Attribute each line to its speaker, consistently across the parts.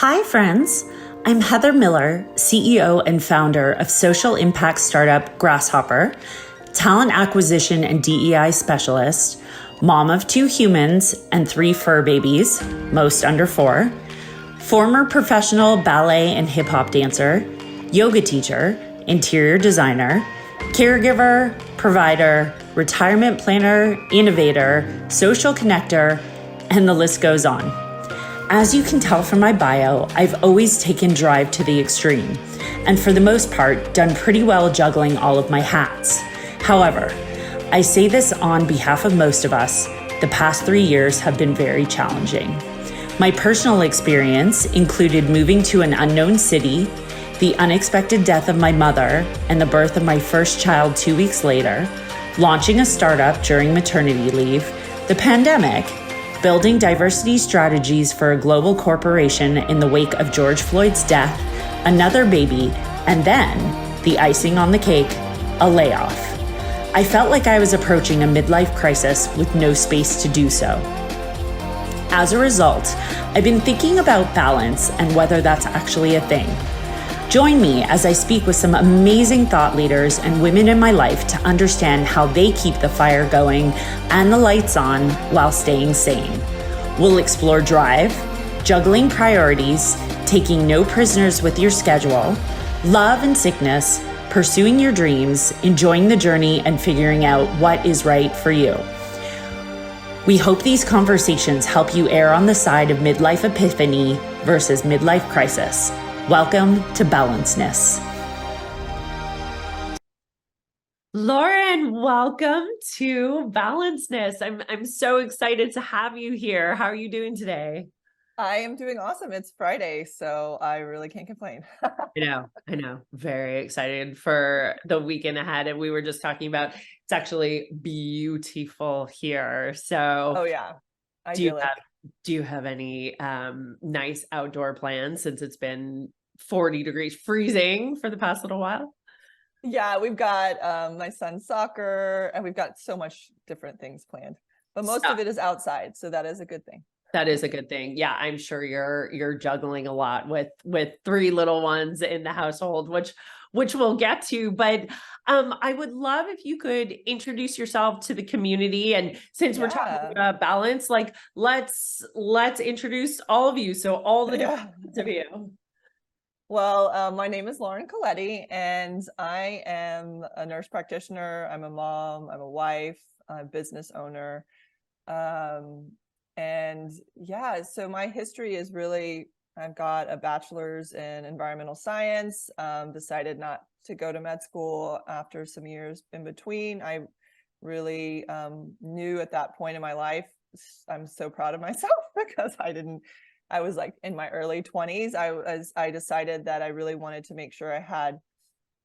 Speaker 1: Hi, friends. I'm Heather Miller, CEO and founder of social impact startup Grasshopper, talent acquisition and DEI specialist, mom of 2 humans and 3 fur babies, most under 4, former professional ballet and hip hop dancer, yoga teacher, interior designer, caregiver, provider, retirement planner, innovator, social connector, and the list goes on. As you can tell from my bio, I've always taken drive to the extreme, and for the most part, done pretty well juggling all of my hats. However, I say this on behalf of most of us, the past 3 years have been very challenging. My personal experience included moving to an unknown city, the unexpected death of my mother, and the birth of my first child 2 weeks later, launching a startup during maternity leave, the pandemic, building diversity strategies for a global corporation in the wake of George Floyd's death, another baby, and then, the icing on the cake, a layoff. I felt like I was approaching a midlife crisis with no space to do so. As a result, I've been thinking about balance and whether that's actually a thing. Join me as I speak with some amazing thought leaders and women in my life to understand how they keep the fire going and the lights on while staying sane. We'll explore drive, juggling priorities, taking no prisoners with your schedule, love and sickness, pursuing your dreams, enjoying the journey, and figuring out what is right for you. We hope these conversations help you err on the side of midlife epiphany versus midlife crisis. Welcome to Balancedness. Lauren, welcome to Balancedness. I'm so excited to have you here. How are you doing today?
Speaker 2: I am doing awesome. It's Friday, so I really can't complain.
Speaker 1: I know. Very excited for the weekend ahead. And we were just talking about it's actually beautiful here. So
Speaker 2: Oh yeah,
Speaker 1: do you
Speaker 2: idyllic.
Speaker 1: do you have any nice outdoor plans since it's been 40 degrees freezing for the past little while?
Speaker 2: Yeah, we've got my son's soccer, and we've got so much different things planned. But most
Speaker 1: So
Speaker 2: of it is outside, so that is a good thing.
Speaker 1: that is a good thing. Yeah, I'm sure you're juggling a lot with 3 little ones in the household, which we'll get to. But I would love if you could introduce yourself to the community. And since we're talking
Speaker 2: Yeah,
Speaker 1: about balance, like let's introduce all of you. So all the different
Speaker 2: yeah.
Speaker 1: parts of you.
Speaker 2: Well, my name is Lauren Colletti, and I am a nurse practitioner. I'm a mom, I'm a wife, I'm a business owner. And yeah, so my history is really, I've got a bachelor's in environmental science, decided not to go to med school after some years in between. I really knew at that point in my life, I'm so proud of myself because I was like in my early 20s. I decided that I really wanted to make sure I had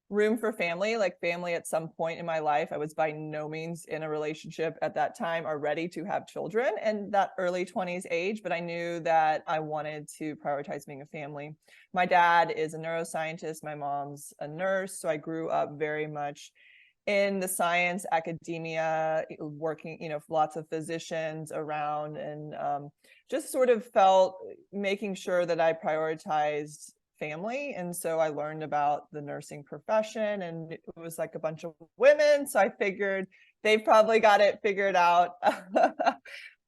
Speaker 2: room for family, like family at some point in my life. I was by no means in a relationship at that time or ready to have children in that early 20s age, but I knew that I wanted to prioritize being a family. My dad is a neuroscientist, my mom's a nurse, so I grew up very much in the science, academia, working, lots of physicians around, and just sort of felt making sure that I prioritized family. And so I learned about the nursing profession, and it was like a bunch of women. So I figured they've probably got it figured out.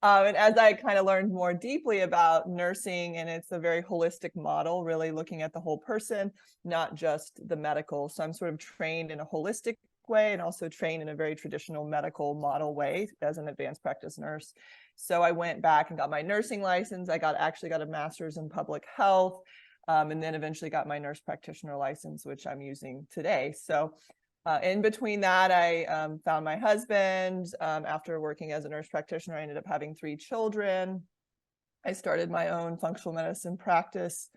Speaker 2: And as I kind of learned more deeply about nursing, and it's a very holistic model, really looking at the whole person, not just the medical. So I'm sort of trained in a holistic way and also trained in a very traditional medical model way as an advanced practice nurse. So I went back and got my nursing license. I actually got a master's in public health. And then eventually got my nurse practitioner license, which I'm using today. So in between that, I found my husband. After working as a nurse practitioner, I ended up having 3 children. I started my own functional medicine practice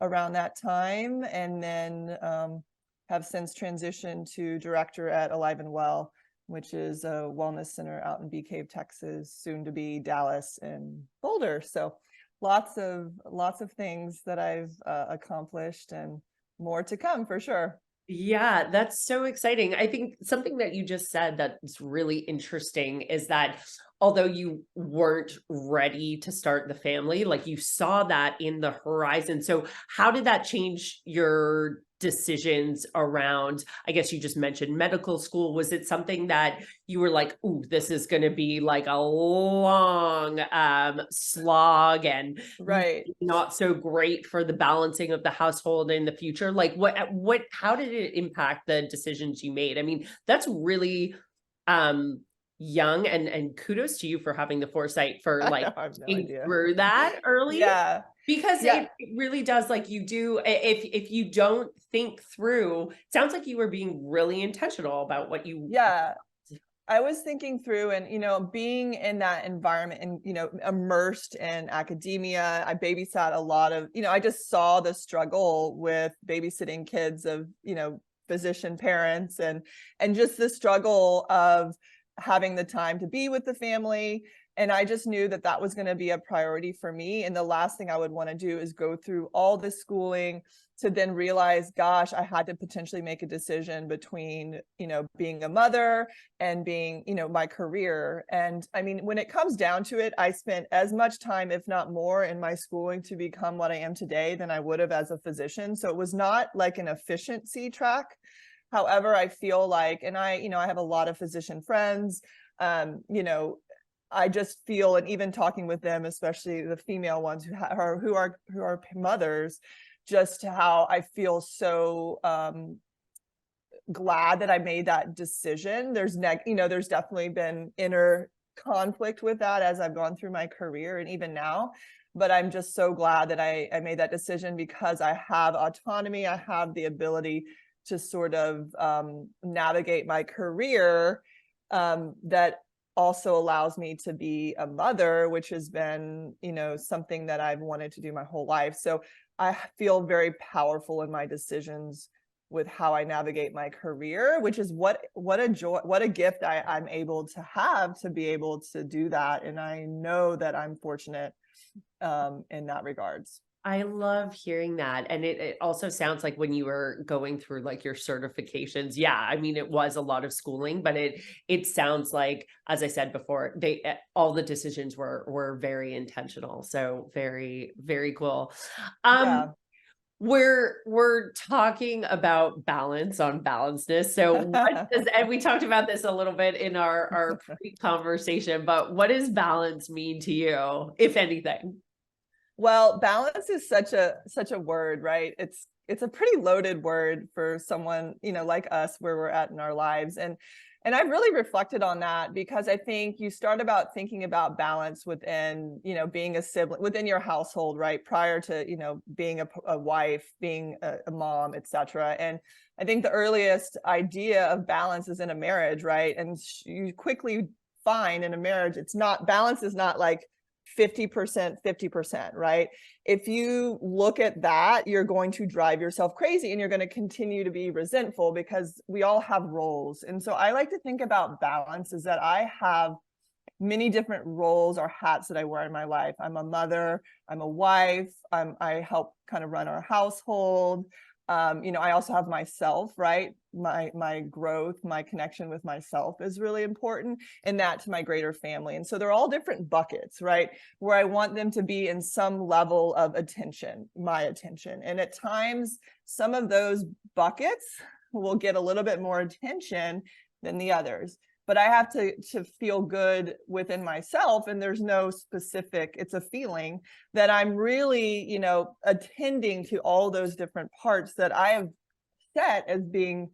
Speaker 2: around that time, and then have since transitioned to director at Alive and Well, which is a wellness center out in Bee Cave, Texas, soon to be Dallas and Boulder. So lots of things that I've accomplished, and more to come for sure.
Speaker 3: Yeah, that's so exciting. I think something that you just said that's really interesting is that although you weren't ready to start the family, like you saw that in the horizon. So, how did that change your decisions around? I guess you just mentioned medical school. Was it something that you were like, "Ooh, this is going to be like a long slog and
Speaker 2: Right.
Speaker 3: not so great for the balancing of the household in the future?" Like what how did it impact the decisions you made? I mean, that's really um young, and kudos to you for having the foresight for
Speaker 2: I
Speaker 3: like
Speaker 2: know, I have no
Speaker 3: thinking
Speaker 2: idea.
Speaker 3: through that early,
Speaker 2: Yeah.
Speaker 3: because
Speaker 2: Yeah.
Speaker 3: it really does, like you do, if you don't think through, it sounds like you were being really intentional about what you.
Speaker 2: Yeah. I was thinking through and, being in that environment and, immersed in academia, I babysat a lot of, I just saw the struggle with babysitting kids of, physician parents and just the struggle of having the time to be with the family. And I just knew that that was going to be a priority for me. And the last thing I would want to do is go through all this schooling to then realize, gosh, I had to potentially make a decision between, being a mother and being, my career. And I mean, when it comes down to it, I spent as much time, if not more, in my schooling to become what I am today than I would have as a physician. So it was not like an efficiency track. However, I feel like, and I have a lot of physician friends, um, you know, I just feel, and even talking with them, especially the female ones who are mothers, just how I feel so glad that I made that decision. There's definitely been inner conflict with that as I've gone through my career and even now. But I'm just so glad that I made that decision because I have autonomy. I have the ability to sort of navigate my career that also allows me to be a mother, which has been, something that I've wanted to do my whole life. So I feel very powerful in my decisions with how I navigate my career, which is what a joy, what a gift I'm able to have to be able to do that. And I know that I'm fortunate in that regards.
Speaker 3: I love hearing that. And it also sounds like when you were going through like your certifications, yeah, I mean, it was a lot of schooling, but it sounds like, as I said before, all the decisions were very intentional. So very, very cool. Um,
Speaker 2: Yeah.
Speaker 3: we're talking about balance on balancedness. So what does, and we talked about this a little bit in our pre-conversation, but what does balance mean to you, if anything?
Speaker 2: Well, balance is such a word, right? It's a pretty loaded word for someone, like us where we're at in our lives. And I've really reflected on that because I think you start about thinking about balance within, being a sibling within your household, right? Prior to, being a wife, being a mom, etc. And I think the earliest idea of balance is in a marriage, right? And you quickly find in a marriage, balance is not like 50%, 50%, right? If you look at that, you're going to drive yourself crazy and you're going to continue to be resentful because we all have roles. And so I like to think about balance is that I have many different roles or hats that I wear in my life. I'm a mother, I'm a wife, I help kind of run our household. I also have myself, right? My growth, my connection with myself is really important, and that to my greater family. And so they're all different buckets, right? Where I want them to be in some level of attention, my attention. And at times, some of those buckets will get a little bit more attention than the others. But I have to feel good within myself, and there's no specific, it's a feeling that I'm really, attending to all those different parts that I have set as being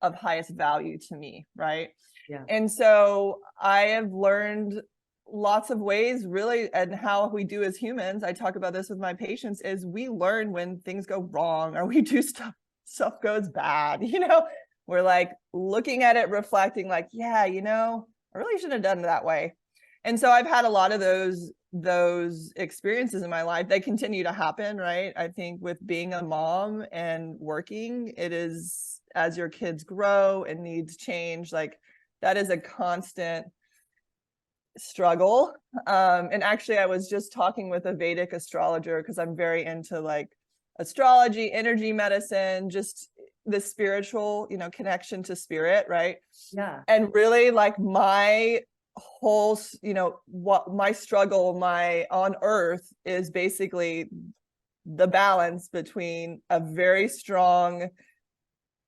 Speaker 2: of highest value to me, right?
Speaker 3: Yeah.
Speaker 2: And so I have learned lots of ways really, and how we do as humans, I talk about this with my patients, is we learn when things go wrong or we do stuff goes bad, we're like looking at it, reflecting like, yeah, I really shouldn't have done it that way. And so I've had a lot of those experiences in my life. They continue to happen, right? I think with being a mom and working, it is as your kids grow and needs change, like that is a constant struggle. And actually I was just talking with a Vedic astrologer because I'm very into like astrology, energy medicine, just the spiritual, connection to spirit, right?
Speaker 3: Yeah.
Speaker 2: And really like my whole, what my struggle, my on earth is basically the balance between a very strong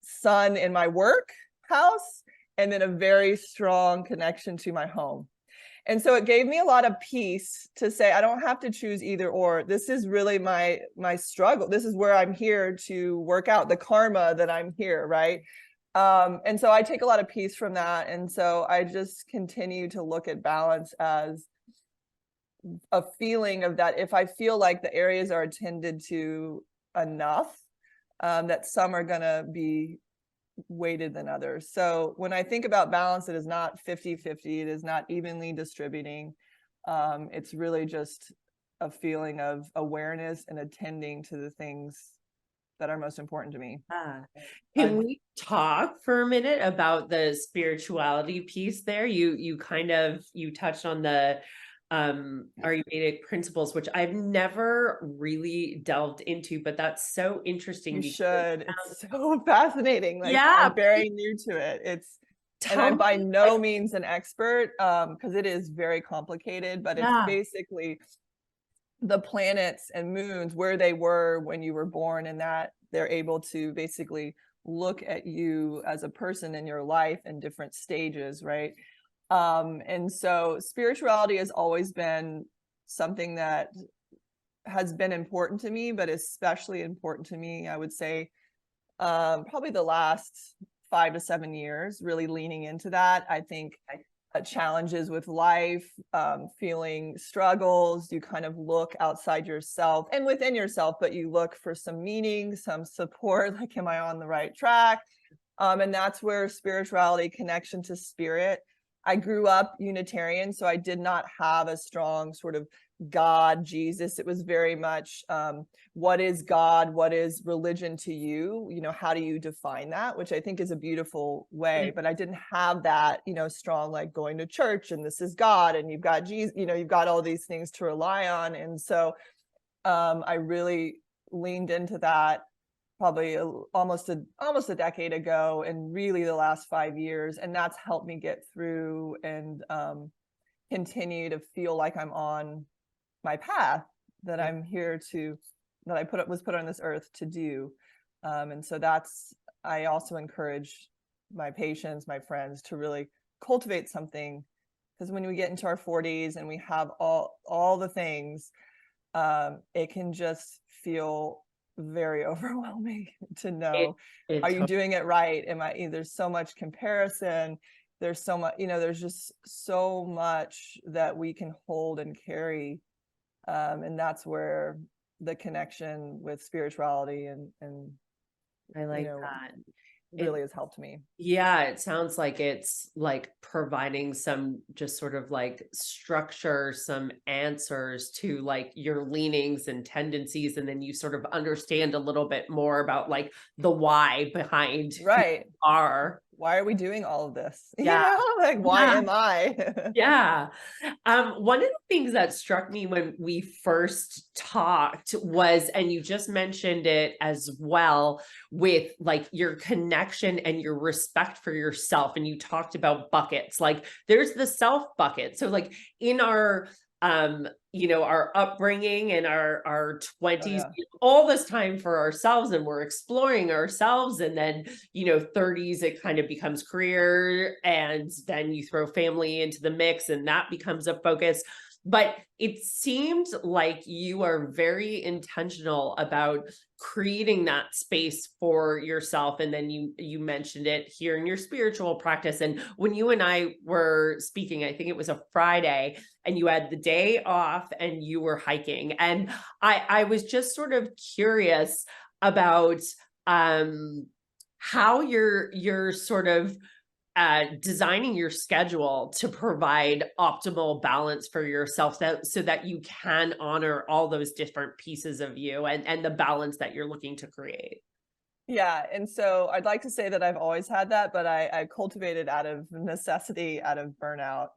Speaker 2: sun in my work house and then a very strong connection to my home. And so it gave me a lot of peace to say, I don't have to choose either or. This is really my struggle. This is where I'm here to work out the karma that I'm here, right? And so I take a lot of peace from that. And so I just continue to look at balance as a feeling of that. If I feel like the areas are attended to enough, that some are going to be weighted than others. So when I think about balance, it is not 50-50. It is not evenly distributing. It's really just a feeling of awareness and attending to the things that are most important to me.
Speaker 3: Can we talk for a minute about the spirituality piece there? You touched on the Ayurvedic principles, which I've never really delved into, but that's so interesting.
Speaker 2: You should. It's so fascinating. Like,
Speaker 3: yeah,
Speaker 2: I'm very new to it. And I'm by no means an expert, because it is very complicated, but it's basically the planets and moons, where they were when you were born, and that they're able to basically look at you as a person in your life in different stages, right? And so spirituality has always been something that has been important to me, but especially important to me, I would say, probably the last 5 to 7 years, really leaning into that. I think challenges with life, feeling struggles, you kind of look outside yourself and within yourself, but you look for some meaning, some support, like, am I on the right track? And that's where spirituality, connection to spirit. I grew up Unitarian, so I did not have a strong sort of God, Jesus. It was very much, what is God? What is religion to you? How do you define that? Which I think is a beautiful way, but I didn't have that, strong, like going to church and this is God and you've got Jesus, you've got all these things to rely on. And so I really leaned into that probably almost a decade ago, and really the last 5 years. And that's helped me get through and continue to feel like I'm on my path, that I'm here to, that I was put on this earth to do. And so I also encourage my patients, my friends, to really cultivate something, because when we get into our 40s and we have all the things, it can just feel very overwhelming to know, are you doing it right? There's so much comparison. There's so much, there's just so much that we can hold and carry. And that's where the connection with spirituality and
Speaker 3: I like that.
Speaker 2: Really has helped me.
Speaker 3: Yeah, it sounds like it's like providing some just sort of like structure, some answers to like your leanings and tendencies, and then you sort of understand a little bit more about like the why behind
Speaker 2: right.
Speaker 3: who you are.
Speaker 2: Why are we doing all of this?
Speaker 3: Yeah.
Speaker 2: Like, why am I?
Speaker 3: Yeah. One of the things that struck me when we first talked was, and you just mentioned it as well, with like your connection and your respect for yourself. And you talked about buckets, like there's the self bucket. So like in our our upbringing and our 20s, all this time for ourselves, and we're exploring ourselves. And then 30s, it kind of becomes career, and then you throw family into the mix and that becomes a focus. But it seemed like you are very intentional about creating that space for yourself. And then you mentioned it here in your spiritual practice. And when you and I were speaking, I think it was a Friday, and you had the day off and you were hiking. And I was just sort of curious about how you're sort of designing your schedule to provide optimal balance for yourself, so that you can honor all those different pieces of you and the balance that you're looking to create.
Speaker 2: Yeah. And so I'd like to say that I've always had that, but I cultivated out of necessity, out of burnout,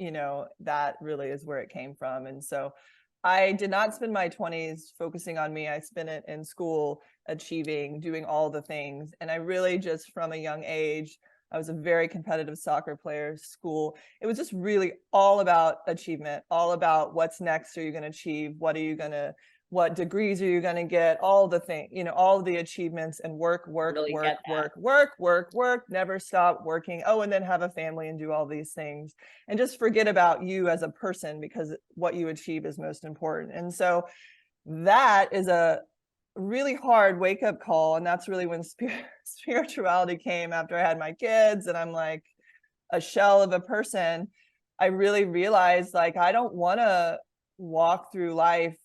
Speaker 2: that really is where it came from. And so I did not spend my 20s focusing on me. I spent it in school, achieving, doing all the things. And I really just from a young age, I was a very competitive soccer player, school. It was just really all about achievement, all about what's next are you going to achieve? What degrees are you going to get? All the things, all the achievements and work,
Speaker 3: Really get that.
Speaker 2: work, never stop working. Oh, and then have a family and do all these things and just forget about you as a person because what you achieve is most important. And so that is a really hard wake up call. And that's really when spirituality came after I had my kids and I'm like a shell of a person. I really realized like, I don't want to walk through life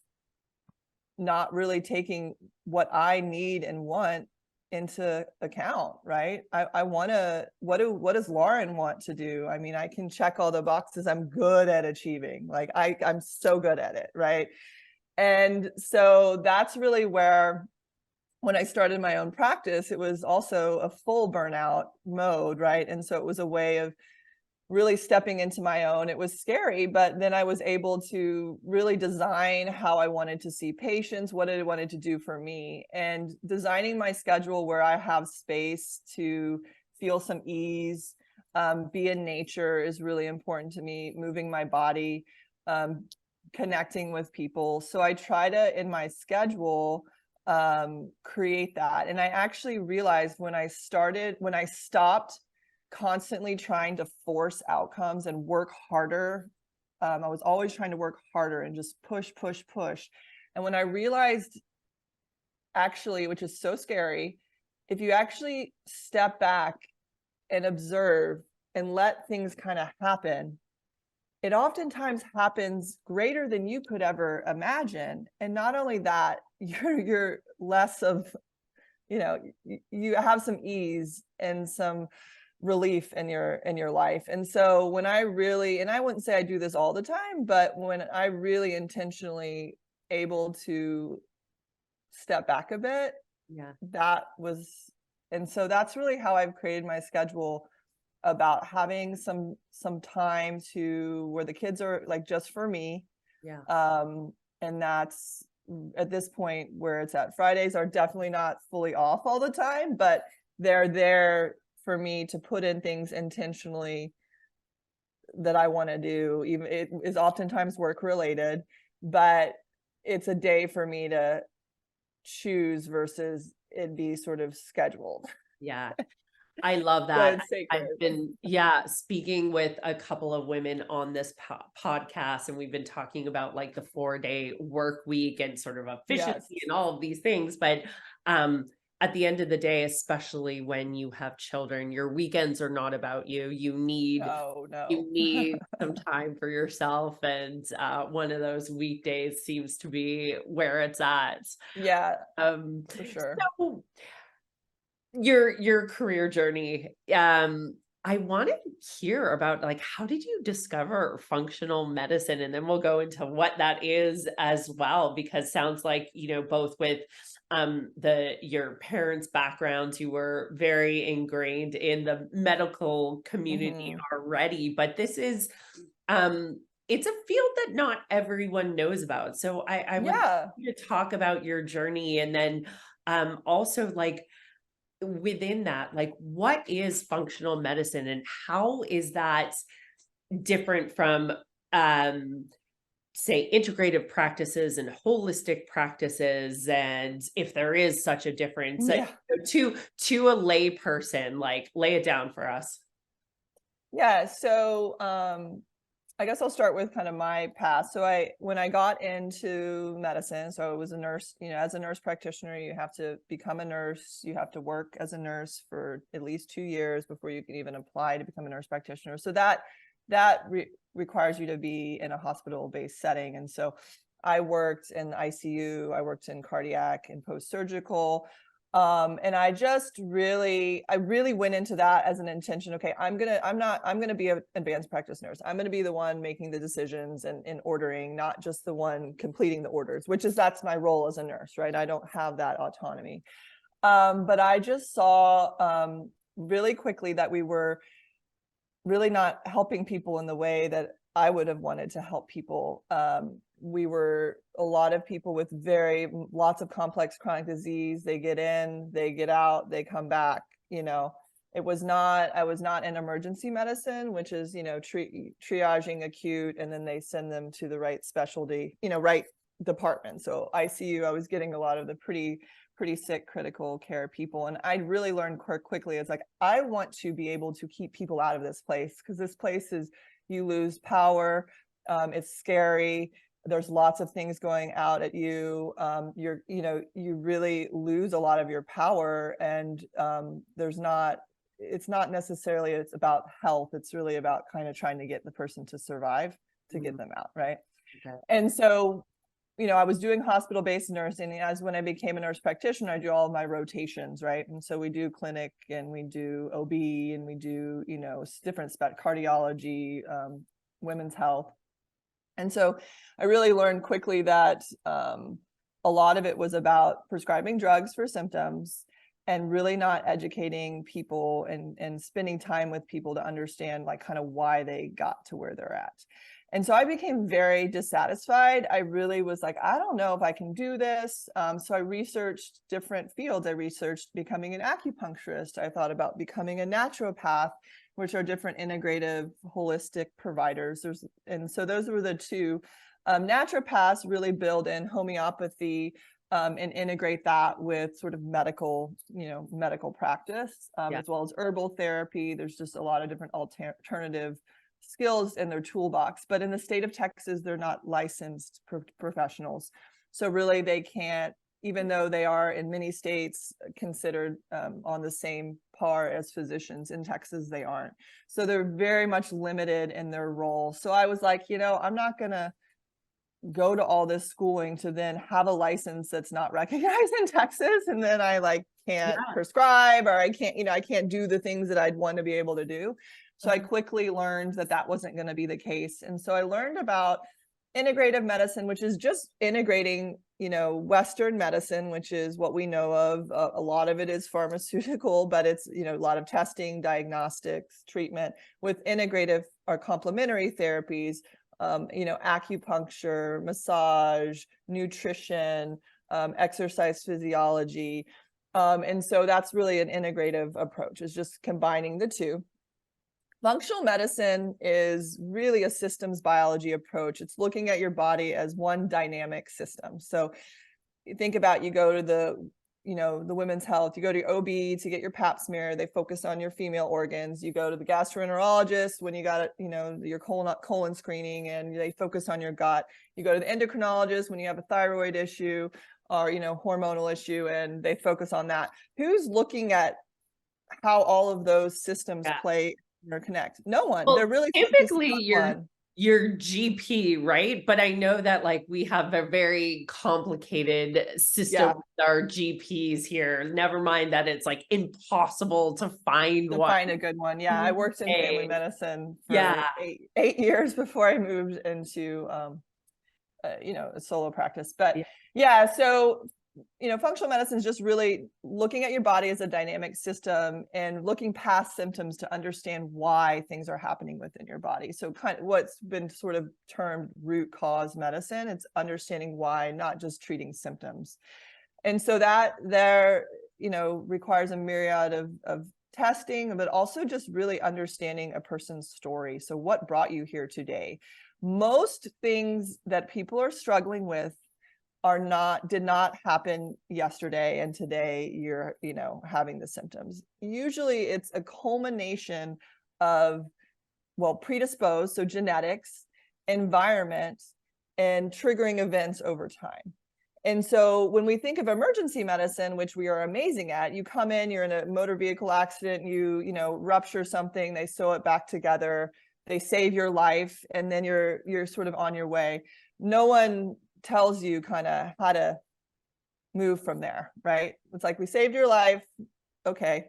Speaker 2: not really taking what I need and want into account, right? I want to, what does Lauren want to do? I mean, I can check all the boxes. I'm good at achieving. Like I'm so good at it, right? And so that's really where, when I started my own practice, it was also a full burnout mode, right? And so it was a way of really stepping into my own. It was scary, but then I was able to really design how I wanted to see patients, what I wanted to do for me, and designing my schedule where I have space to feel some ease, be in nature is really important to me, moving my body, connecting with people. So I try to, in my schedule, create that. And I actually realized when I stopped constantly trying to force outcomes and work harder. I was always trying to work harder and just push. And when I realized, actually, which is so scary, if you actually step back and observe and let things kind of happen, it oftentimes happens greater than you could ever imagine. And not only that, you're less of, you have some ease and some relief in your life. And so when I really, and I wouldn't say I do this all the time, but when I really intentionally able to step back a bit, and so that's really how I've created my schedule, about having some time to where the kids are like just for me. And that's at this point where it's at. Fridays are definitely not fully off all the time, but they're there for me to put in things intentionally that I want to do. Even it is oftentimes work related, but it's a day for me to choose versus it be sort of scheduled.
Speaker 3: Yeah. I love that. I've been, speaking with a couple of women on this podcast, and we've been talking about like the 4-day work week and sort of efficiency and all of these things. But at the end of the day, especially when you have children, your weekends are not about you. You need some time for yourself. And one of those weekdays seems to be where it's at.
Speaker 2: Yeah, for sure.
Speaker 3: So, your career journey, I want to hear about like, how did you discover functional medicine? And then we'll go into what that is as well, because sounds like, both with your parents' backgrounds, you were very ingrained in the medical community already, but this is it's a field that not everyone knows about. So I would like you to talk about your journey, and then also like, within that, like, what is functional medicine and how is that different from say integrative practices and holistic practices, and if there is such a difference to a lay person, like lay it down for us.
Speaker 2: So I guess I'll start with kind of my past. So when I got into medicine, so I was a nurse, as a nurse practitioner, you have to become a nurse. You have to work as a nurse for at least 2 years before you can even apply to become a nurse practitioner. So that requires you to be in a hospital-based setting. And so I worked in ICU, I worked in cardiac and post-surgical. And I really went into that as an intention. Okay, I'm going to be an advanced practice nurse. I'm going to be the one making the decisions and ordering, not just the one completing the orders, that's my role as a nurse, right? I don't have that autonomy. But I just saw really quickly that we were really not helping people in the way that I would have wanted to help people. we were a lot of people with lots of complex chronic disease. They get in, they get out, they come back, you know. I was not in emergency medicine, which is, you know, triaging acute, and then they send them to the right specialty, you know, right department. So ICU, I was getting a lot of the pretty sick critical care people. And I really learned quickly, it's like, I want to be able to keep people out of this place, because this place is, you lose power. It's scary. There's lots of things going out at you. You really lose a lot of your power, and it's not necessarily, it's about health. It's really about kind of trying to get the person to survive, to get them out. Right.
Speaker 3: Okay.
Speaker 2: And so, you know, I was doing hospital-based nursing. As when I became a nurse practitioner, I do all of my rotations, right? And so we do clinic, and we do OB, and we do, you know, different cardiology, women's health. And so I really learned quickly that a lot of it was about prescribing drugs for symptoms, and really not educating people and spending time with people to understand, like, kind of why they got to where they're at. And so I became very dissatisfied. I really was like, I don't know if I can do this. So I researched different fields. I researched becoming an acupuncturist. I thought about becoming a naturopath, which are different integrative, holistic providers. And so those were the two. Naturopaths really build in homeopathy, and integrate that with sort of medical practice, as well as herbal therapy. There's just a lot of different alternative skills in their toolbox. But in the state of Texas, they're not licensed professionals. So really they can't, even though they are in many states considered on the same par as physicians, in Texas, they aren't. So they're very much limited in their role. So I was like, you know, I'm not going to go to all this schooling to then have a license that's not recognized in Texas, and then I can't prescribe, or I can't do the things that I'd want to be able to do. So I quickly learned that that wasn't going to be the case. And so I learned about integrative medicine, which is just integrating, you know, Western medicine, which is what we know of. A lot of it is pharmaceutical, but it's, you know, a lot of testing, diagnostics, treatment, with integrative or complementary therapies, acupuncture, massage, nutrition, exercise physiology. And so that's really an integrative approach, is just combining the two. Functional medicine is really a systems biology approach. It's looking at your body as one dynamic system. So you think about, you go to the women's health, you go to your OB to get your pap smear, they focus on your female organs. You go to the gastroenterologist when you got, your colon screening, and they focus on your gut. You go to the endocrinologist when you have a thyroid issue or, hormonal issue, and they focus on that. Who's looking at how all of those systems play or connect? No one.
Speaker 3: Well,
Speaker 2: they're really
Speaker 3: typically your GP, right? But I know that we have a very complicated system with our GPs here. Never mind that it's impossible to find
Speaker 2: a good one. Yeah, I worked in family medicine for 8 years before I moved into a solo practice. But so functional medicine is just really looking at your body as a dynamic system and looking past symptoms to understand why things are happening within your body. So kind of what's been sort of termed root cause medicine. It's understanding why, not just treating symptoms. And so that there, requires a myriad of testing, but also just really understanding a person's story. So what brought you here today? Most things that people are struggling with did not happen yesterday, and today you're having the symptoms. Usually it's a culmination of predisposed, so genetics, environment, and triggering events over time. And so when we think of emergency medicine, which we are amazing at, you come in, you're in a motor vehicle accident, you rupture something, they sew it back together, they save your life, and then you're sort of on your way. No one tells you kind of how to move from there, right? It's like, we saved your life. Okay,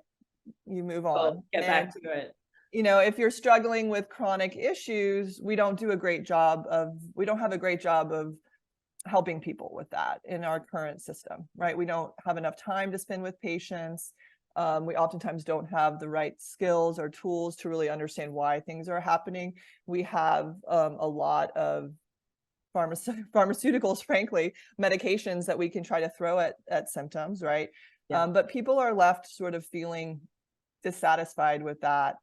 Speaker 2: you move on.
Speaker 3: Get back to it.
Speaker 2: If you're struggling with chronic issues, we don't have a great job of helping people with that in our current system, right? We don't have enough time to spend with patients. We oftentimes don't have the right skills or tools to really understand why things are happening. We have a lot of pharmaceuticals, frankly, medications that we can try to throw at symptoms, right?
Speaker 3: Yeah.
Speaker 2: But people are left sort of feeling dissatisfied with that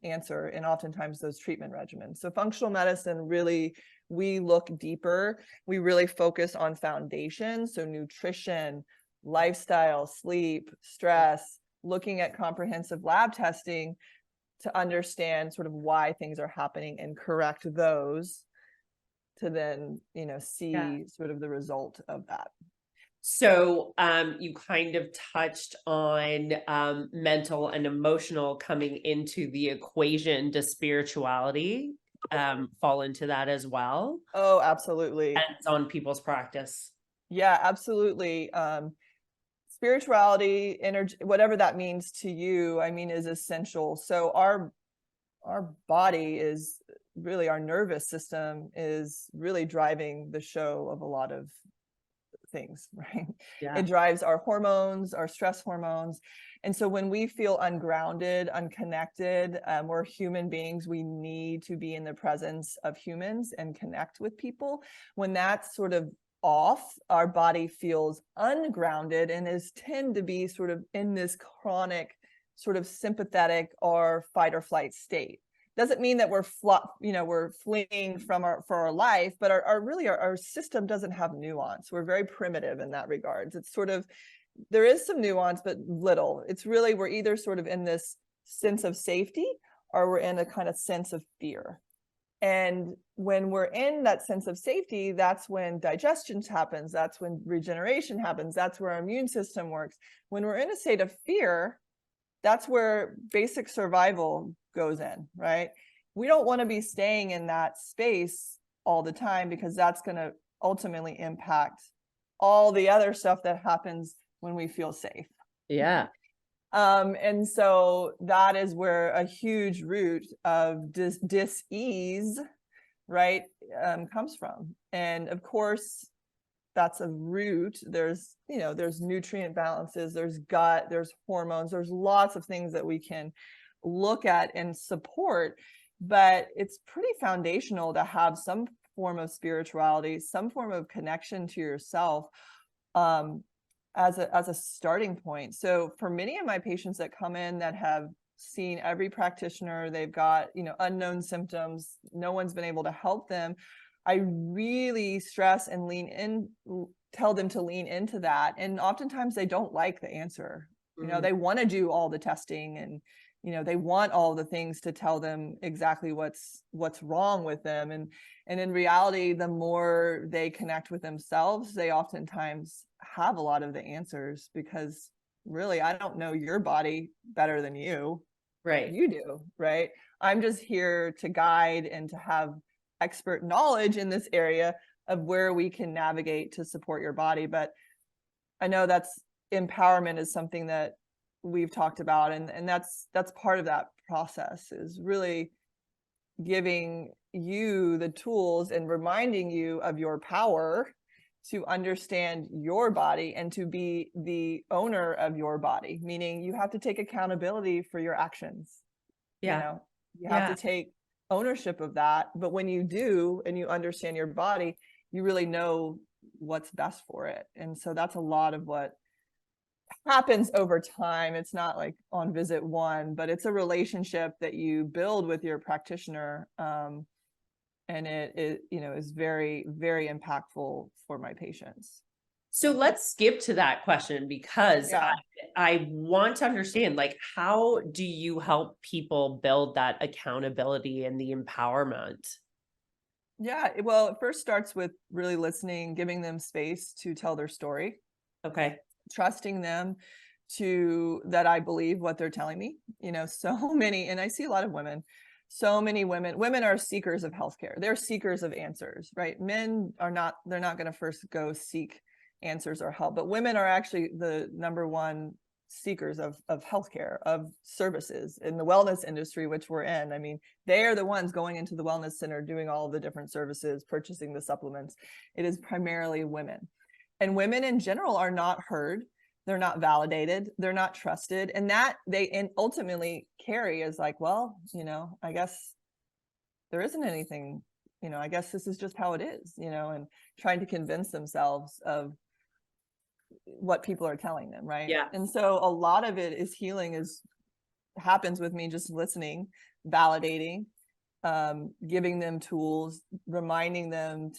Speaker 2: answer, and oftentimes those treatment regimens. So functional medicine, really, we look deeper. We really focus on foundation, so nutrition, lifestyle, sleep, stress, looking at comprehensive lab testing to understand sort of why things are happening and correct those, to then, see sort of the result of that.
Speaker 3: So you kind of touched on mental and emotional coming into the equation. Does spirituality fall into that as well?
Speaker 2: Oh, absolutely.
Speaker 3: Depends on people's practice.
Speaker 2: Yeah, absolutely. Spirituality, energy, whatever that means to you, I mean, is essential. So our body is really, our nervous system is really driving the show of a lot of things, right?
Speaker 3: Yeah.
Speaker 2: It drives our hormones, our stress hormones. And so when we feel ungrounded, unconnected, we're human beings, we need to be in the presence of humans and connect with people. When that's sort of off, our body feels ungrounded and tend to be sort of in this chronic sort of sympathetic or fight or flight state. Doesn't mean that we're fleeing from our life, but our system doesn't have nuance. We're very primitive in that regards. It's sort of, there is some nuance, but little. It's really, we're either sort of in this sense of safety or we're in a kind of sense of fear. And when we're in that sense of safety, that's when digestion happens. That's when regeneration happens. That's where our immune system works. When we're in a state of fear, that's where basic survival goes in, right? We don't want to be staying in that space all the time, because that's going to ultimately impact all the other stuff that happens when we feel safe.
Speaker 3: Yeah.
Speaker 2: And so that is where a huge root of dis-ease, right, comes from. And of course, that's a root. There's nutrient balances, there's gut, there's hormones, there's lots of things that we can look at and support, but it's pretty foundational to have some form of spirituality, some form of connection to yourself, as a starting point. So for many of my patients that come in that have seen every practitioner, they've got, unknown symptoms, no one's been able to help them, I really stress and tell them to lean into that. And oftentimes they don't like the answer. They want to do all the testing, and, they want all the things to tell them exactly what's wrong with them. And in reality, the more they connect with themselves, they oftentimes have a lot of the answers, because really, I don't know your body better than you.
Speaker 3: Right.
Speaker 2: You do, right? I'm just here to guide and to have expert knowledge in this area of where we can navigate to support your body. But I know that's empowerment is something that we've talked about, and that's part of that process, is really giving you the tools and reminding you of your power to understand your body and to be the owner of your body, meaning you have to take accountability for your actions.
Speaker 3: Yeah.
Speaker 2: You have to take ownership of that. But when you do, and you understand your body, you really know what's best for it. And so that's a lot of what happens over time. It's not like on visit one, but it's a relationship that you build with your practitioner. And it is very, very impactful for my patients.
Speaker 3: So let's skip to that question, because I want to understand, like, how do you help people build that accountability and the empowerment?
Speaker 2: Yeah, well, it first starts with really listening, giving them space to tell their story.
Speaker 3: Okay.
Speaker 2: Trusting them that I believe what they're telling me. So many, and I see a lot of women. So many women are seekers of healthcare. They're seekers of answers, right? Men are not, they're not going to first go seek answers or help, but women are actually the number one seekers of healthcare, of services in the wellness industry, which we're in. I mean, they are the ones going into the wellness center, doing all of the different services, purchasing the supplements. It is primarily women. And women in general are not heard. They're not validated. They're not trusted. And that they ultimately carry as like, well, I guess there isn't anything I guess this is just how it is, and trying to convince themselves of what people are telling them, right?
Speaker 3: Yeah.
Speaker 2: And so a lot of it is healing happens with me just listening, validating, giving them tools, reminding them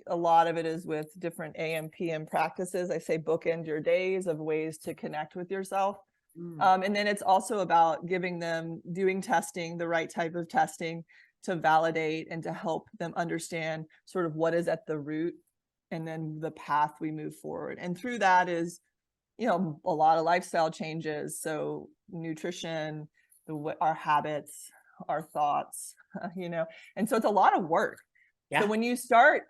Speaker 2: a lot of it is with different AM, PM practices. I say bookend your days of ways to connect with yourself. And then it's also about giving them, doing testing, the right type of testing to validate and to help them understand sort of what is at the root, and then the path we move forward. And through that is, a lot of lifestyle changes. So nutrition, our habits, our thoughts, and so it's a lot of work.
Speaker 3: Yeah.
Speaker 2: So when you start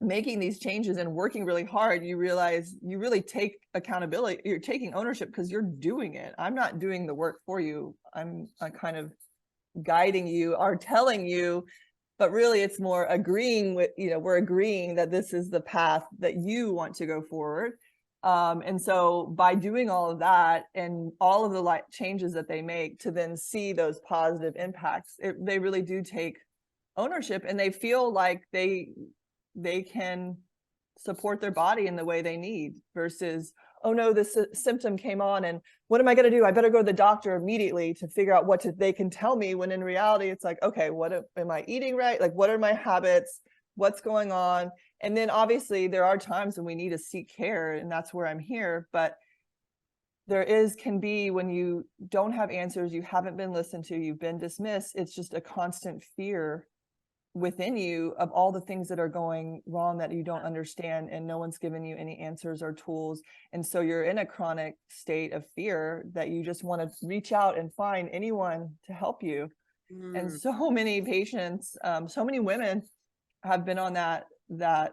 Speaker 2: making these changes and working really hard, you realize you really take accountability. You're taking ownership because you're doing it. I'm not doing the work for you. I'm kind of guiding you or telling you, but really it's more agreeing with, we're agreeing that this is the path that you want to go forward. And so by doing all of that and all of the changes that they make to then see those positive impacts, they really do take ownership, and they feel like they can support their body in the way they need, versus, oh no, this symptom came on and what am I going to do? I better go to the doctor immediately to figure out they can tell me, when in reality it's like, okay, am I eating right? Like, what are my habits? What's going on? And then obviously there are times when we need to seek care, and that's where I'm here. But can be when you don't have answers, you haven't been listened to, you've been dismissed. It's just a constant fear within you of all the things that are going wrong that you don't understand, and no one's given you any answers or tools. And so you're in a chronic state of fear that you just want to reach out and find anyone to help you. And so many patients, so many women have been on that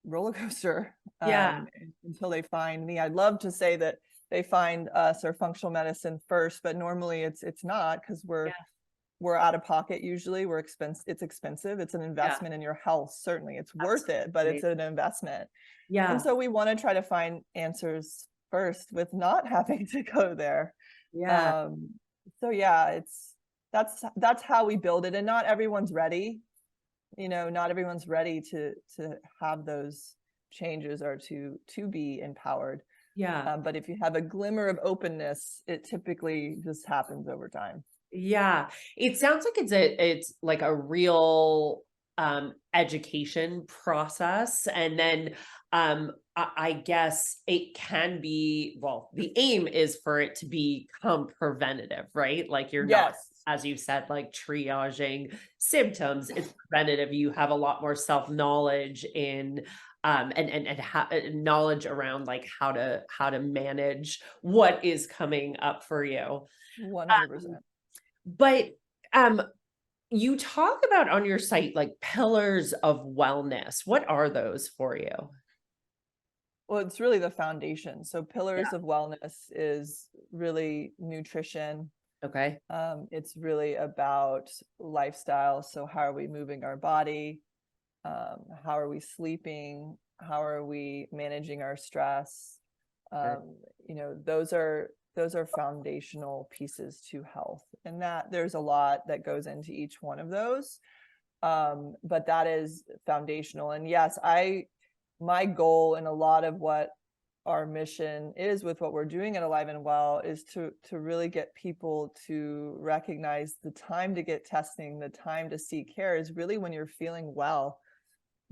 Speaker 2: roller coaster until they find me. I'd love to say that they find us or functional medicine first, but normally it's not, because we're out of pocket. Usually it's expensive. It's an investment in your health. Certainly it's worth it, but it's an investment.
Speaker 3: Yeah.
Speaker 2: And so we want to try to find answers first with not having to go there.
Speaker 3: Yeah.
Speaker 2: So yeah, that's how we build it. And not everyone's ready. Not everyone's ready to have those changes or to be empowered.
Speaker 3: Yeah.
Speaker 2: But if you have a glimmer of openness, it typically just happens over time.
Speaker 3: Yeah. It sounds like it's like a real education process. And then I guess it can be, well, the aim is for it to become preventative, right? Like you're not, as you said, like triaging symptoms. It's preventative. You have a lot more self-knowledge and knowledge around like how to manage what is coming up for you.
Speaker 2: 100%.
Speaker 3: But you talk about on your site like pillars of wellness. What are those for you?
Speaker 2: Well, it's really the foundation. So pillars of wellness is really nutrition.
Speaker 3: Okay.
Speaker 2: It's really about lifestyle. So how are we moving our body? How are we sleeping? How are we managing our stress? Those are foundational pieces to health, and that there's a lot that goes into each one of those. But that is foundational. And yes, my goal and a lot of what our mission is with what we're doing at Alive and Well is to really get people to recognize the time to get testing, the time to seek care is really when you're feeling well.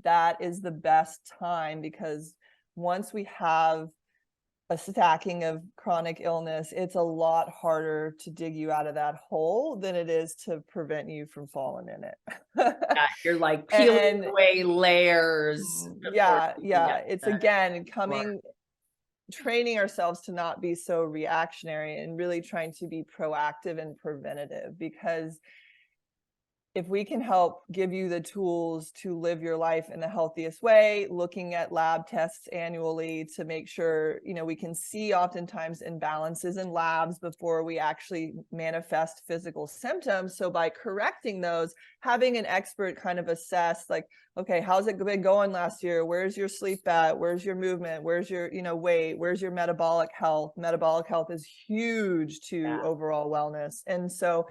Speaker 2: That is the best time, because once we have a stacking of chronic illness, it's a lot harder to dig you out of that hole than it is to prevent you from falling in it.
Speaker 3: You're like peeling away layers.
Speaker 2: It's again training ourselves to not be so reactionary and really trying to be proactive and preventative, because if we can help give you the tools to live your life in the healthiest way, looking at lab tests annually to make sure, we can see oftentimes imbalances in labs before we actually manifest physical symptoms. So by correcting those, having an expert kind of assess like, okay, how's it been going last year? Where's your sleep at? Where's your movement? Where's your, weight? Where's your metabolic health? Metabolic health is huge to overall wellness. And so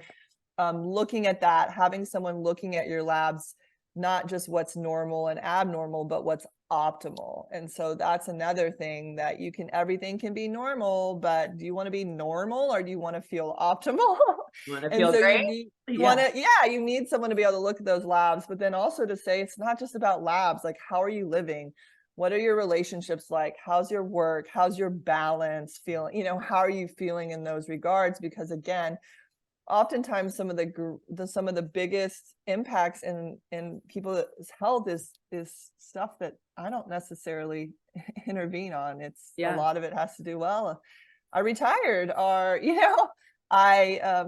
Speaker 2: looking at that, having someone looking at your labs, not just what's normal and abnormal, but what's optimal. And so that's another thing that everything can be normal, but do you want to be normal or do you want to feel optimal?
Speaker 3: You want to
Speaker 2: And
Speaker 3: feel
Speaker 2: so
Speaker 3: great?
Speaker 2: you need someone to be able to look at those labs, but then also to say, it's not just about labs. Like, how are you living? What are your relationships like? How's your work? How's your balance feeling? You know, how are you feeling in those regards? Because again, oftentimes some of the biggest impacts in people's health is stuff that I don't necessarily intervene on. It's a lot of it has to do, well, I retired, or I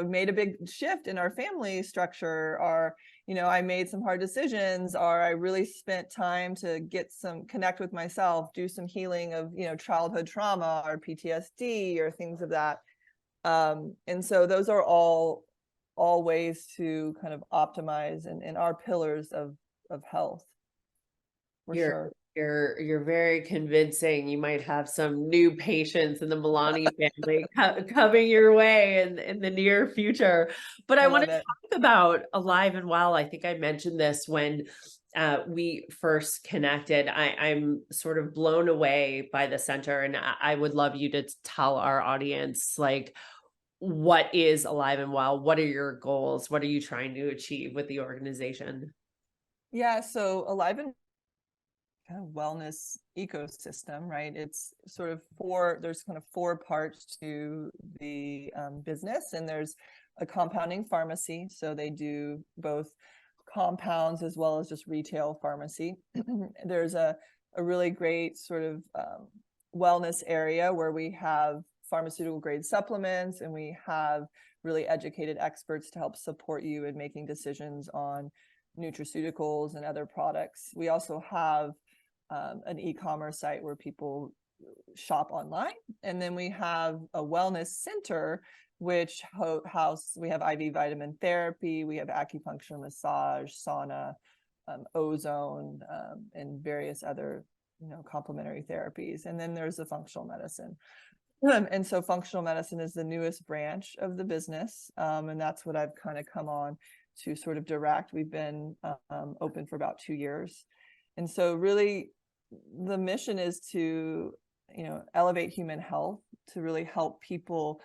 Speaker 2: made a big shift in our family structure, or I made some hard decisions, or I really spent time to connect with myself, do some healing of childhood trauma or PTSD or things of that. And so those are all ways to kind of optimize and our pillars of health. For sure.
Speaker 3: You're very convincing. You might have some new patients in the Milani family coming your way in the near future. But I want to talk about Alive and Well. I think I mentioned this when we first connected. I'm sort of blown away by the center, and I would love you to tell our audience, like, what is Alive and Well? What are your goals? What are you trying to achieve with the organization?
Speaker 2: Yeah, so Alive and kind of wellness ecosystem, right? It's sort of there's kind of four parts to the business, and there's a compounding pharmacy. So they do both compounds as well as just retail pharmacy. There's a really great sort of wellness area where we have pharmaceutical grade supplements, and we have really educated experts to help support you in making decisions on nutraceuticals and other products. We also have an e-commerce site where people shop online. And then we have a wellness center, which we have IV vitamin therapy, we have acupuncture, massage, sauna, ozone, and various other, complementary therapies. And then there's the functional medicine. And so functional medicine is the newest branch of the business. And that's what I've kind of come on to sort of direct. We've been open for about 2 years. And so really the mission is to, elevate human health, to really help people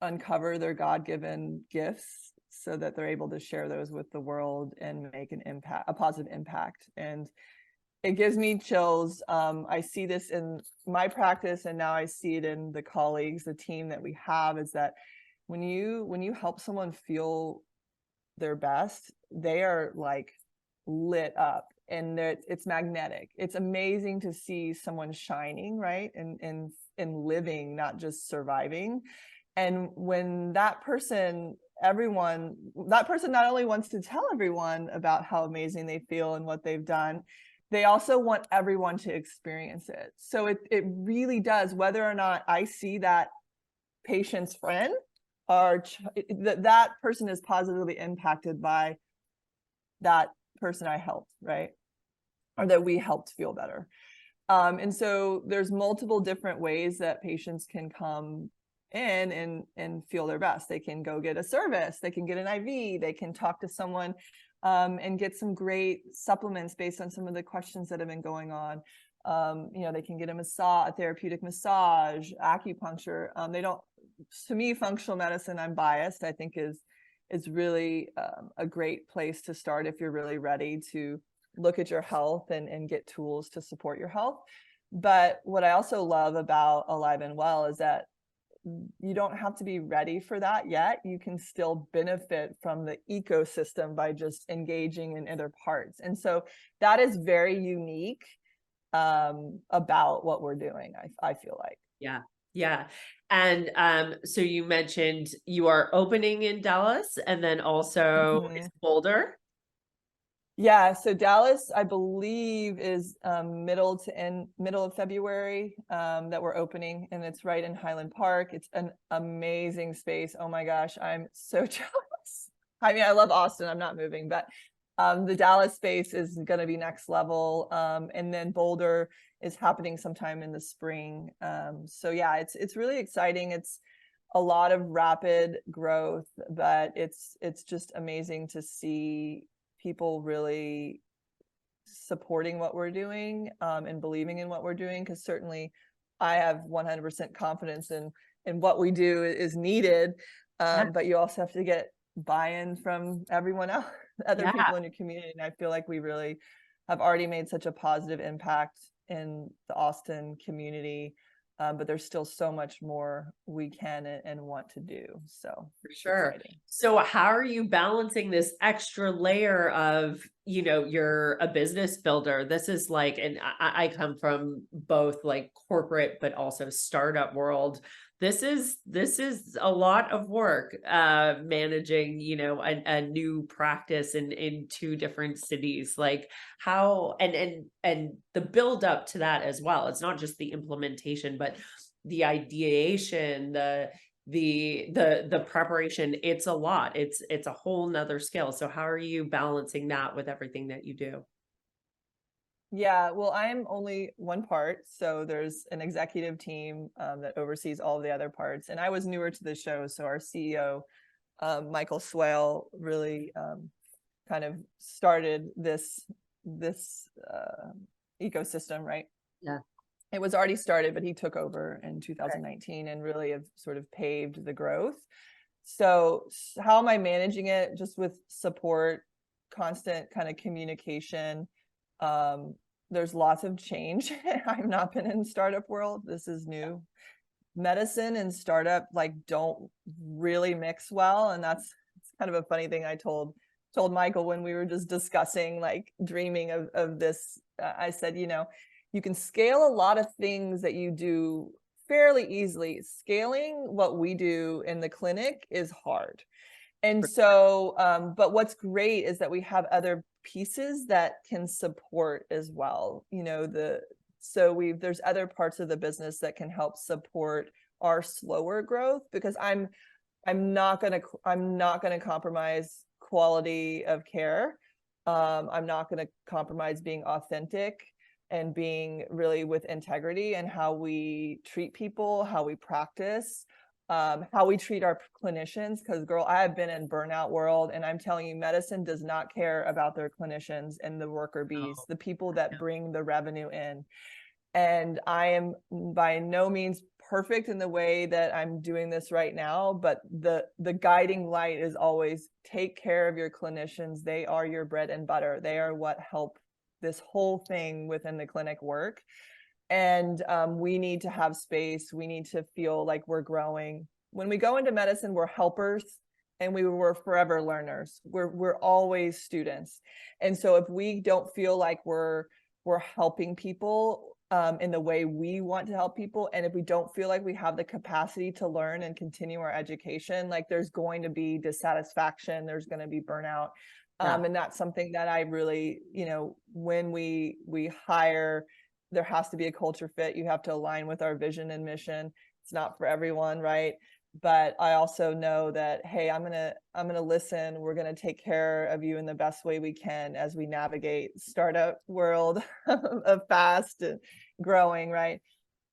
Speaker 2: uncover their God-given gifts so that they're able to share those with the world and make a positive impact. And it gives me chills. I see this in my practice, and now I see it in the colleagues, the team that we have, is that when you help someone feel their best, they are like lit up, and it's magnetic. It's amazing to see someone shining, right? And living, not just surviving. And when that person not only wants to tell everyone about how amazing they feel and what they've done, they also want everyone to experience it. So it really does, whether or not I see that patient's friend or that person is positively impacted by that person I helped, right? Or that we helped feel better. And so there's multiple different ways that patients can come in and feel their best. They can go get a service, they can get an IV, they can talk to someone and get some great supplements based on some of the questions that have been going on. They can get a therapeutic massage, acupuncture. To me, functional medicine, I'm biased, I think is really a great place to start if you're really ready to look at your health and get tools to support your health. But what I also love about Alive and Well is that you don't have to be ready for that yet. You can still benefit from the ecosystem by just engaging in other parts. And so that is very unique about what we're doing, I feel like.
Speaker 3: Yeah. Yeah. And so you mentioned you are opening in Dallas and then also Boulder.
Speaker 2: Yeah, so Dallas, I believe, is middle of February that we're opening, and it's right in Highland Park. It's an amazing space. Oh my gosh, I'm so jealous. I mean, I love Austin. I'm not moving, but the Dallas space is going to be next level, and then Boulder is happening sometime in the spring. So yeah, it's really exciting. It's a lot of rapid growth, but it's just amazing to see people really supporting what we're doing, and believing in what we're doing. Because certainly I have 100% confidence in what we do is needed,
Speaker 3: Yeah.
Speaker 2: but you also have to get buy-in from everyone else, other
Speaker 3: Yeah.
Speaker 2: people in your community. And I feel like we really have already made such a positive impact in the Austin community, but there's still so much more we can and want to do. So
Speaker 3: For sure.
Speaker 2: exciting.
Speaker 3: So how are you balancing this extra layer of, you know, you're a business builder? This is like, and I come from both like corporate, but also startup world. This is a lot of work, managing, you know, a new practice in two different cities. Like how, and the build up to that as well. It's not just the implementation, but the ideation, the preparation. It's a lot. It's a whole nother skill. So how are you balancing that with everything that you do?
Speaker 2: Yeah, well, I'm only one part. So there's an executive team that oversees all of the other parts. And I was newer to the show. So our CEO, Michael Swale, really kind of started this ecosystem, right?
Speaker 3: Yeah.
Speaker 2: It was already started, but he took over in 2019 and really have sort of paved the growth. So how am I managing it? Just with support, constant kind of communication. There's lots of change. I've not been in startup world. This is new. Medicine and startup like don't really mix well. And it's kind of a funny thing I told Michael when we were just discussing, like dreaming of this. I said, you know, you can scale a lot of things that you do fairly easily. Scaling what we do in the clinic is hard. And so, but what's great is that we have other pieces that can support as well. You know, there's other parts of the business that can help support our slower growth, because I'm not going to compromise quality of care. I'm not going to compromise being authentic and being really with integrity and how we treat people, how we practice, how we treat our clinicians. Because girl, I have been in burnout world, and I'm telling you, medicine does not care about their clinicians and the worker bees, the people that bring the revenue in. And I am by no means perfect in the way that I'm doing this right now, but the guiding light is always take care of your clinicians. They are your bread and butter. They are what help this whole thing within the clinic work. And we need to have space. We need to feel like we're growing. When we go into medicine, we're helpers, and we were forever learners. We're always students. And so if we don't feel like we're helping people in the way we want to help people, and if we don't feel like we have the capacity to learn and continue our education, like there's going to be dissatisfaction, there's going to be burnout. And that's something that I really, you know, when we hire, there has to be a culture fit. You have to align with our vision and mission. It's not for everyone, right? But I also know that, hey, I'm gonna listen. We're gonna take care of you in the best way we can as we navigate startup world of fast and growing, right?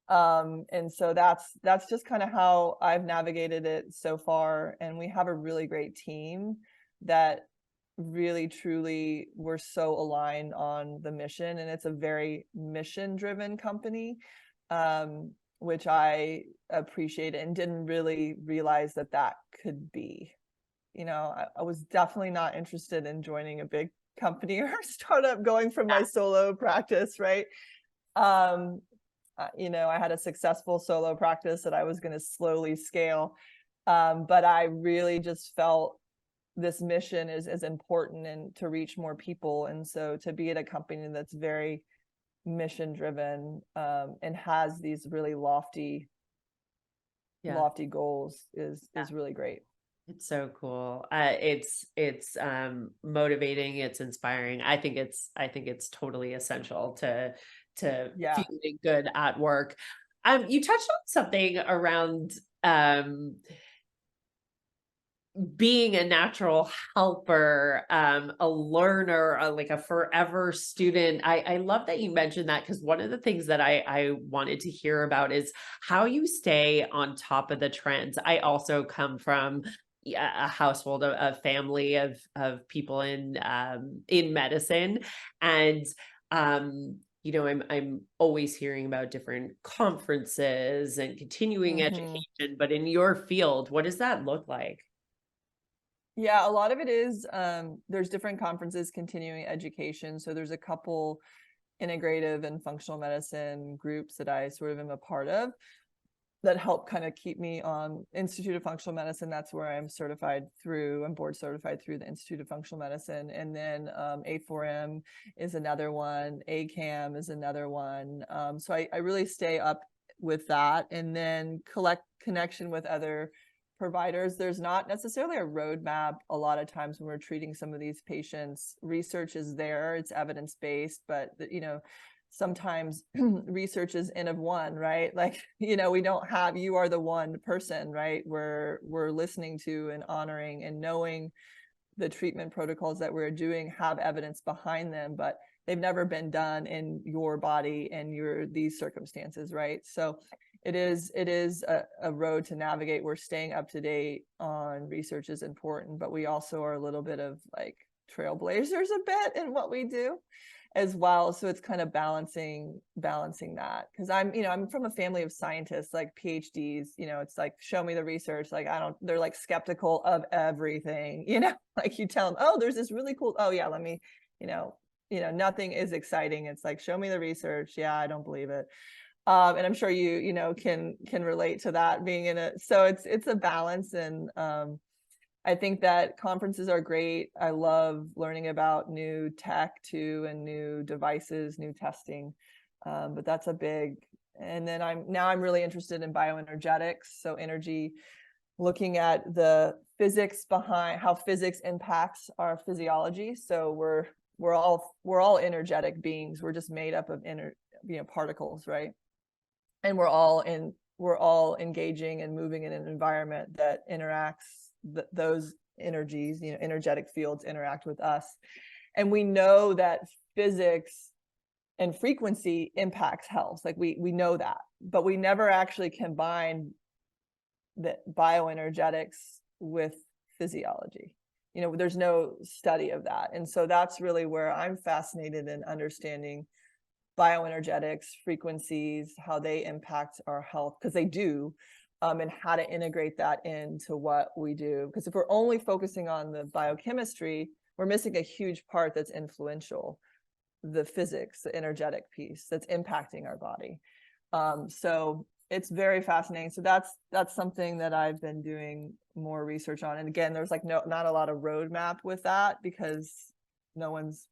Speaker 2: And so that's just kind of how I've navigated it so far. And we have a really great team that really truly we're so aligned on the mission, and it's a very mission driven company, which I appreciate and didn't really realize that could be. You know, I was definitely not interested in joining a big company or startup going from my solo practice, right? You know, I had a successful solo practice that I was going to slowly scale, but I really just felt this mission is important and to reach more people. And so to be at a company that's very mission driven and has these really lofty goals is really great.
Speaker 3: It's so cool. It's motivating. It's inspiring. I think it's totally essential to feeling good at work. You touched on something around being a natural helper, a learner, like a forever student. I love that you mentioned that, because one of the things that I wanted to hear about is how you stay on top of the trends. I also come from a household, a family of people in medicine, and you know, I'm always hearing about different conferences and continuing
Speaker 2: Mhm.
Speaker 3: education, but in your field, what does that look like?
Speaker 2: Yeah, a lot of it is there's different conferences, continuing education. So there's a couple integrative and functional medicine groups that I sort of am a part of that help kind of keep me on Institute of Functional Medicine. That's where I'm certified through. I'm board certified through the Institute of Functional Medicine. And then A4M is another one. ACAM is another one. So I really stay up with that, and then collect connection with other providers. There's not necessarily a roadmap a lot of times when we're treating some of these patients. Research is there, it's evidence-based, but you know, sometimes research is N of one, right? Like, you know, we don't have, you are the one person, right? We're listening to and honoring and knowing the treatment protocols that we're doing have evidence behind them, but they've never been done in your body and these circumstances, right? So it is a road to navigate. We're staying up to date on research is important, but we also are a little bit of like trailblazers a bit in what we do as well. So it's kind of balancing that, because I'm from a family of scientists, like PhDs. You know, it's like, show me the research. Like, they're like skeptical of everything, you know. Like, you tell them, oh, there's this really cool, oh yeah, let me, you know, nothing is exciting. It's like, show me the research. Yeah, I don't believe it. And I'm sure you know can relate to that, being in it. So it's a balance. And I think that conferences are great. I love learning about new tech too, and new devices, new testing. But that's a big, and then I'm really interested in bioenergetics. So energy, looking at the physics behind how physics impacts our physiology. So we're all energetic beings. We're just made up of particles, right? And we're all engaging and moving in an environment that interacts, those energies, energetic fields interact with us. And we know that physics and frequency impacts health. Like, we know that, but we never actually combine the bioenergetics with physiology. There's no study of that. And so that's really where I'm fascinated in understanding bioenergetics, frequencies, how they impact our health, because they do, and how to integrate that into what we do. Because if we're only focusing on the biochemistry, we're missing a huge part that's influential, the physics, the energetic piece that's impacting our body. So it's very fascinating. So that's something that I've been doing more research on. And again, there's like not a lot of roadmap with that, because there's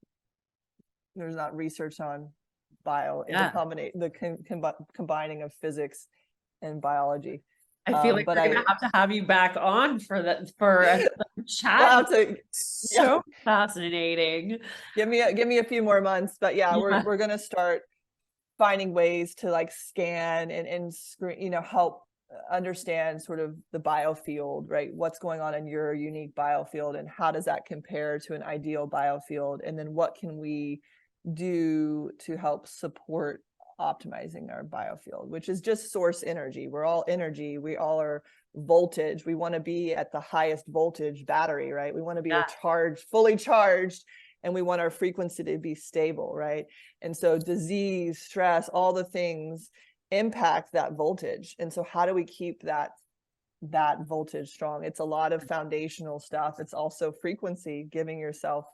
Speaker 2: not research on combining of physics and biology.
Speaker 3: I feel like
Speaker 2: But
Speaker 3: we're gonna have to have you back on for a chat.
Speaker 2: Wow, yeah.
Speaker 3: So fascinating.
Speaker 2: Give me a few more months, but yeah, we're gonna start finding ways to like scan and screen, help understand sort of the biofield, right? What's going on in your unique biofield, and how does that compare to an ideal biofield? And then what can we do to help support optimizing our biofield, which is just source energy. We're all energy. We all are voltage. We want to be at the highest voltage battery, right? We want to be fully charged, and we want our frequency to be stable, right? And so disease, stress, all the things impact that voltage. And so how do we keep that voltage strong? It's a lot of foundational stuff. It's also frequency, giving yourself,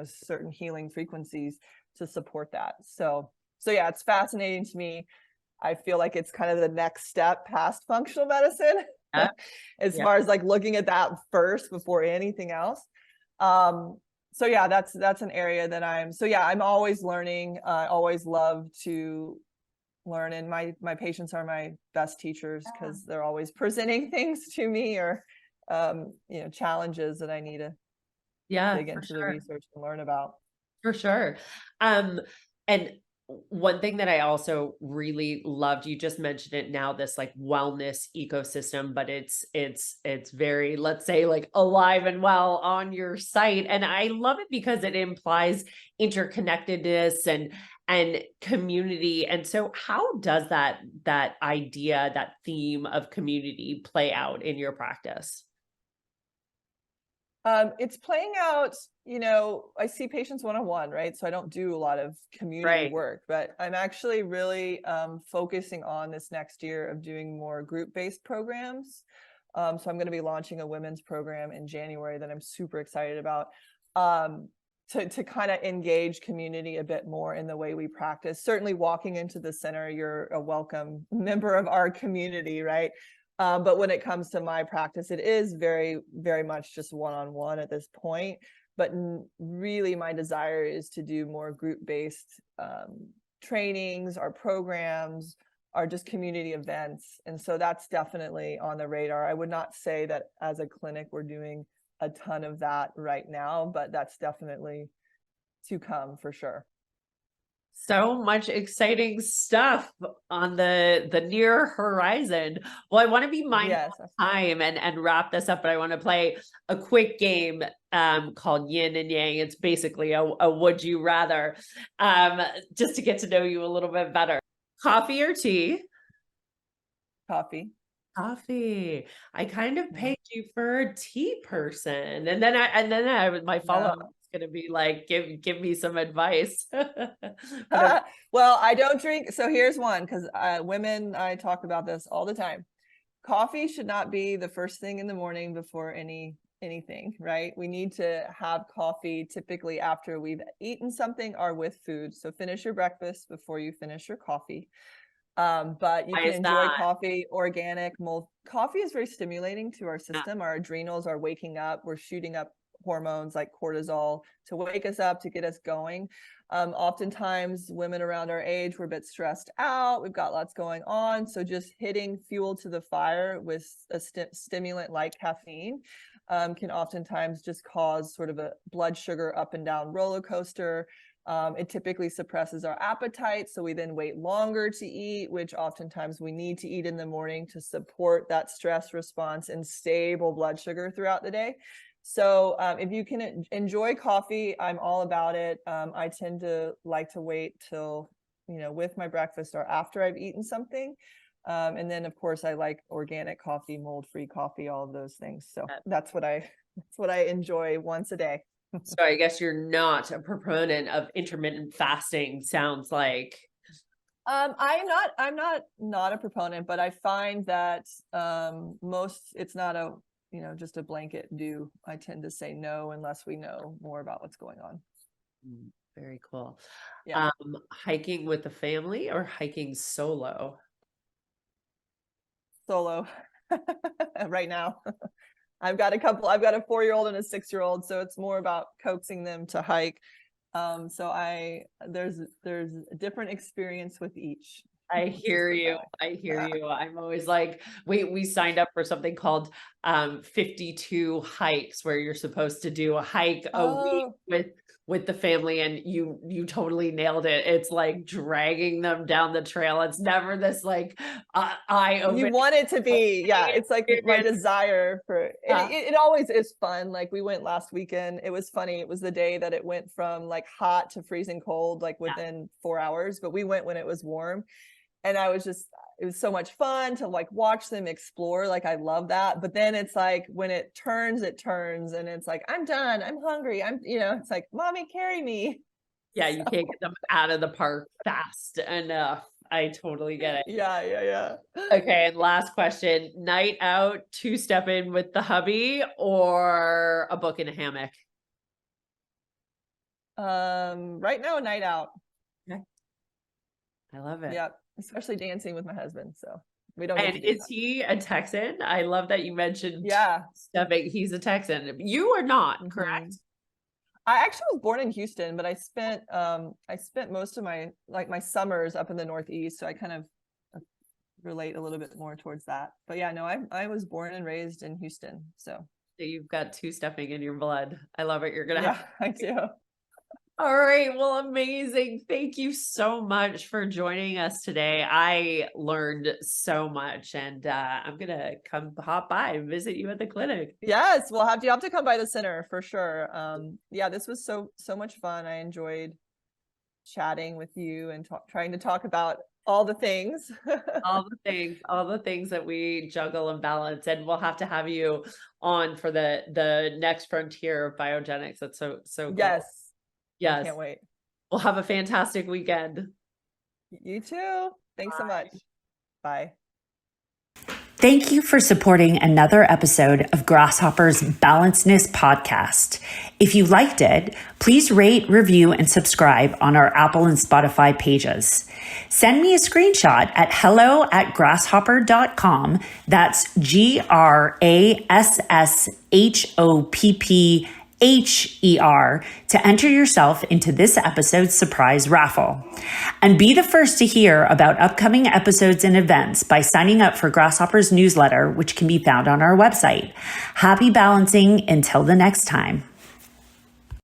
Speaker 2: certain healing frequencies to support that. So yeah, it's fascinating to me. I feel like it's kind of the next step past functional medicine, as far as like looking at that first before anything else. So yeah, that's an area that I'm always learning. I always love to learn, and my patients are my best teachers, because they're always presenting things to me, or challenges that I need to dig into the research and learn about.
Speaker 3: For sure. And One thing that I also really loved, you just mentioned it now, this like wellness ecosystem, but it's very, let's say, like alive and well on your site. And I love it because it implies interconnectedness and community. And so how does that idea, that theme of community play out in your practice?
Speaker 2: It's playing out, I see patients one-on-one, right? So I don't do a lot of community
Speaker 3: Right.
Speaker 2: work, but I'm actually really focusing on this next year of doing more group-based programs. So I'm going to be launching a women's program in January that I'm super excited about, to kind of engage community a bit more in the way we practice. Certainly walking into the center, you're a welcome member of our community, right? But when it comes to my practice, it is very, very much just one-on-one at this point. But really, my desire is to do more group-based trainings, or programs, or just community events. And so that's definitely on the radar. I would not say that as a clinic we're doing a ton of that right now, but that's definitely to come for sure.
Speaker 3: So much exciting stuff on the near horizon. Well, I want to be mindful
Speaker 2: Yes.
Speaker 3: of time and wrap this up, but I want to play a quick game called Yin and Yang. It's basically a would you rather, just to get to know you a little bit better. Coffee or tea?
Speaker 2: Coffee.
Speaker 3: Coffee. I kind of
Speaker 2: Yeah.
Speaker 3: pegged you for a tea person, my follow-up
Speaker 2: No.
Speaker 3: is going to be like, give me some advice. But
Speaker 2: Well, I don't drink. So here's one, because women, I talk about this all the time. Coffee should not be the first thing in the morning before anything, right? We need to have coffee typically after we've eaten something or with food. So finish your breakfast before you finish your coffee. But you
Speaker 3: why
Speaker 2: can
Speaker 3: is
Speaker 2: enjoy
Speaker 3: that?
Speaker 2: coffee, organic mold. Coffee is very stimulating to our system. Our adrenals are waking up. We're shooting up hormones like cortisol to wake us up, to get us going. Oftentimes women around our age, we're a bit stressed out. We've got lots going on. So just hitting fuel to the fire with a stimulant like caffeine can oftentimes just cause sort of a blood sugar up and down roller coaster. It typically suppresses our appetite, so we then wait longer to eat, which oftentimes we need to eat in the morning to support that stress response and stable blood sugar throughout the day. So if you can enjoy coffee, I'm all about it. I tend to like to wait till, with my breakfast or after I've eaten something. And then of course I like organic coffee, mold-free coffee, all of those things. So that's what I enjoy once a day.
Speaker 3: So I guess you're not a proponent of intermittent fasting, sounds like.
Speaker 2: I'm not a proponent, but I find that it's not a, just a blanket do. I tend to say no unless we know more about what's going on.
Speaker 3: Very cool.
Speaker 2: Yeah.
Speaker 3: Hiking with the family or hiking solo?
Speaker 2: Solo right now. I've got a 4-year-old and a 6-year-old, so it's more about coaxing them to hike. So there's a different experience with each.
Speaker 3: I hear you. I hear you. I'm always like, we signed up for something called 52 hikes, where you're supposed to do a hike a week with the family, and you totally nailed it. It's like dragging them down the trail. It's never this like eye-opening.
Speaker 2: You want it to be, yeah. It's like my desire for it. It always is fun. Like we went last weekend. It was funny. It was the day that it went from like hot to freezing cold, like within 4 hours. But we went when it was warm. And it was so much fun to like watch them explore. Like I love that. But then it's like when it turns, and it's like, I'm done. I'm hungry. It's like, mommy, carry me.
Speaker 3: Yeah, you can't get them out of the park fast enough. I totally get it.
Speaker 2: Yeah.
Speaker 3: Okay, and last question. Night out, two-stepping with the hubby, or a book in a hammock?
Speaker 2: Right now, a night out.
Speaker 3: Okay. I love it.
Speaker 2: Yep. Especially dancing with my husband. So we don't.
Speaker 3: And is he a Texan? I love that you mentioned
Speaker 2: stepping.
Speaker 3: He's a Texan. You are not, correct?
Speaker 2: I actually was born in Houston, but I spent most of my summers up in the Northeast. So I kind of relate a little bit more towards that. But yeah, no, I was born and raised in Houston. So
Speaker 3: you've got two-stepping in your blood. I love it. You're gonna
Speaker 2: have I do.
Speaker 3: All right. Well, amazing. Thank you so much for joining us today. I learned so much, and I'm going to come hop by and visit you at the clinic.
Speaker 2: Yes, you have to come by the center for sure. Yeah, this was so much fun. I enjoyed chatting with you and trying to talk about all the things.
Speaker 3: all the things that we juggle and balance. And we'll have to have you on for the next frontier of biogenics. That's so cool.
Speaker 2: Yes.
Speaker 3: Yes.
Speaker 2: I can't wait.
Speaker 3: We'll have a fantastic weekend.
Speaker 2: You too. Thanks so much. Bye.
Speaker 1: Thank you for supporting another episode of Grasshopper's Balancedness podcast. If you liked it, please rate, review, and subscribe on our Apple and Spotify pages. Send me a screenshot at hello@grasshopper.com. That's GRASSHOPPHER to enter yourself into this episode's surprise raffle. And be the first to hear about upcoming episodes and events by signing up for Grasshopper's newsletter, which can be found on our website. Happy balancing until the next time.